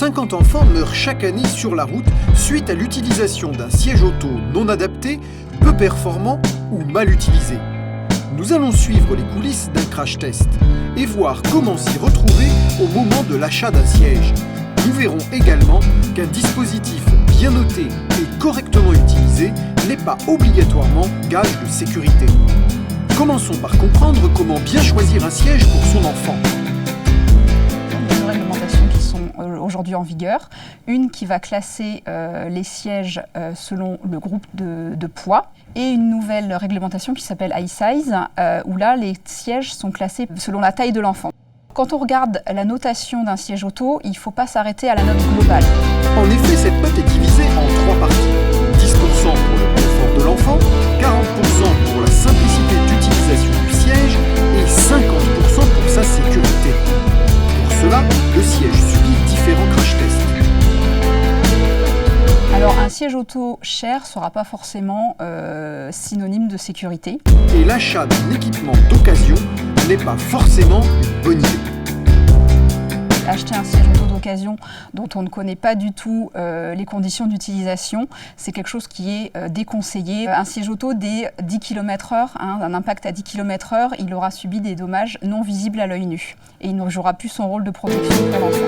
50 enfants meurent chaque année sur la route suite à l'utilisation d'un siège auto non adapté, peu performant ou mal utilisé. Nous allons suivre les coulisses d'un crash test et voir comment s'y retrouver au moment de l'achat d'un siège. Nous verrons également qu'un dispositif bien noté et correctement utilisé n'est pas obligatoirement gage de sécurité. Commençons par comprendre comment bien choisir un siège pour son enfant. Deux réglementations qui sont aujourd'hui en vigueur. Une qui va classer les sièges selon le groupe de poids et une nouvelle réglementation qui s'appelle iSize où là les sièges sont classés selon la taille de l'enfant. Quand on regarde la notation d'un siège auto, il ne faut pas s'arrêter à la note globale. En effet, cette note est divisée en 3 parties. 10% pour le confort de l'enfant, 40% pour la simplicité d'utilisation du siège et 50% pour sa sécurité. Pour cela, le siège subit différents crash tests. Alors un siège auto cher ne sera pas forcément synonyme de sécurité. Et l'achat d'un équipement d'occasion n'est pas forcément une bonne idée. Acheter un siège auto d'occasion dont on ne connaît pas du tout les conditions d'utilisation, c'est quelque chose qui est déconseillé. Un siège auto des 10 km/h, un impact à 10 km/h, il aura subi des dommages non visibles à l'œil nu et il ne jouera plus son rôle de protection pour l'enfant.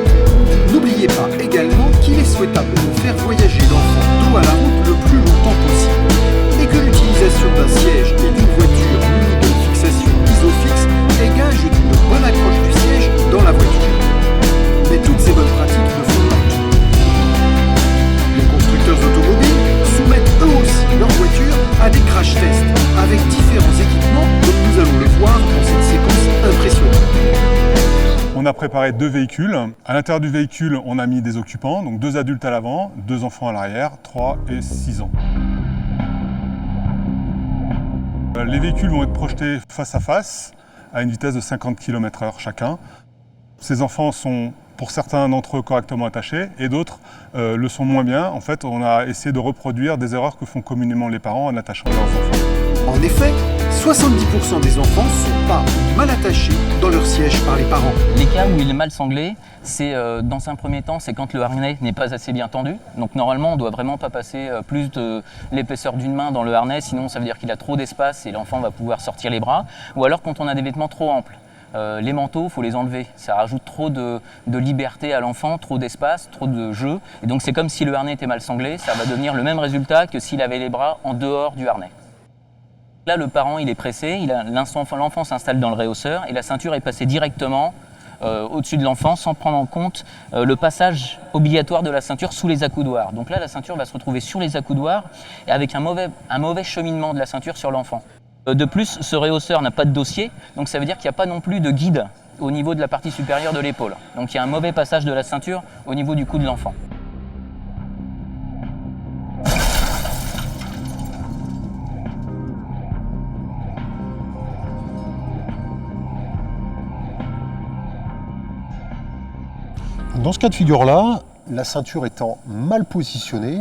N'oubliez pas également qu'il est souhaitable de faire voyager l'enfant dos à la route le plus longtemps possible et que l'utilisation d'un siège et d'une voiture munie de fixation isofix est gage d'une bonne accroche du siège dans la voiture. Mais toutes ces bonnes pratiques ne font pas tout. Les constructeurs automobiles soumettent eux aussi leurs voitures à des crash tests avec différents équipements comme nous allons le voir dans cette séquence impressionnante. On a préparé 2 véhicules. À l'intérieur du véhicule, on a mis des occupants, donc 2 adultes à l'avant, 2 enfants à l'arrière, 3 et 6 ans. Les véhicules vont être projetés face à face à une vitesse de 50 km/h chacun. Ces enfants sont, pour certains d'entre eux, correctement attachés et d'autres le sont moins bien. En fait, on a essayé de reproduire des erreurs que font communément les parents en attachant leurs enfants. En effet, 70% des enfants sont pas mal attachés dans leur siège par les parents. Les cas où il est mal sanglé, c'est dans un premier temps, c'est quand le harnais n'est pas assez bien tendu. Donc normalement, on ne doit vraiment pas passer plus de l'épaisseur d'une main dans le harnais, sinon ça veut dire qu'il a trop d'espace et l'enfant va pouvoir sortir les bras. Ou alors quand on a des vêtements trop amples. Les manteaux, il faut les enlever. Ça rajoute trop de liberté à l'enfant, trop d'espace, trop de jeu. Et donc c'est comme si le harnais était mal sanglé, ça va devenir le même résultat que s'il avait les bras en dehors du harnais. Là, le parent, il est pressé, l'enfant s'installe dans le réhausseur et la ceinture est passée directement au-dessus de l'enfant sans prendre en compte le passage obligatoire de la ceinture sous les accoudoirs. Donc là, la ceinture va se retrouver sur les accoudoirs et avec un mauvais cheminement de la ceinture sur l'enfant. De plus, ce réhausseur n'a pas de dossier, donc ça veut dire qu'il n'y a pas non plus de guide au niveau de la partie supérieure de l'épaule. Donc il y a un mauvais passage de la ceinture au niveau du cou de l'enfant. Dans ce cas de figure-là, la ceinture étant mal positionnée,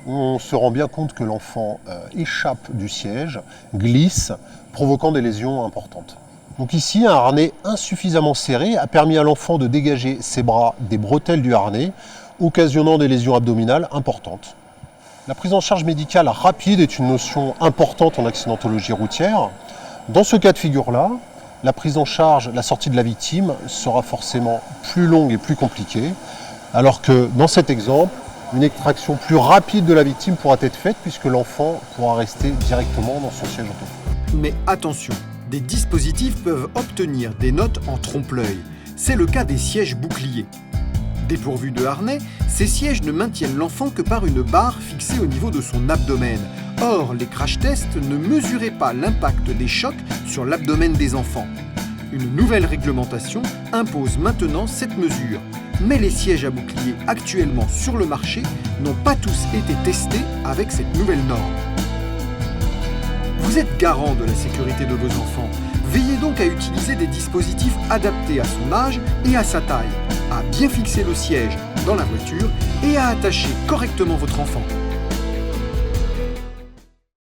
on se rend bien compte que l'enfant échappe du siège, glisse, provoquant des lésions importantes. Donc ici, un harnais insuffisamment serré a permis à l'enfant de dégager ses bras des bretelles du harnais, occasionnant des lésions abdominales importantes. La prise en charge médicale rapide est une notion importante en accidentologie routière. Dans ce cas de figure-là, la prise en charge, la sortie de la victime sera forcément plus longue et plus compliquée, alors que dans cet exemple, une extraction plus rapide de la victime pourra être faite puisque l'enfant pourra rester directement dans son siège auto. Mais attention, des dispositifs peuvent obtenir des notes en trompe-l'œil. C'est le cas des sièges boucliers. Dépourvus de harnais, ces sièges ne maintiennent l'enfant que par une barre fixée au niveau de son abdomen. Or, les crash tests ne mesuraient pas l'impact des chocs sur l'abdomen des enfants. Une nouvelle réglementation impose maintenant cette mesure. Mais les sièges à bouclier actuellement sur le marché n'ont pas tous été testés avec cette nouvelle norme. Vous êtes garant de la sécurité de vos enfants. Veillez donc à utiliser des dispositifs adaptés à son âge et à sa taille, à bien fixer le siège dans la voiture et à attacher correctement votre enfant.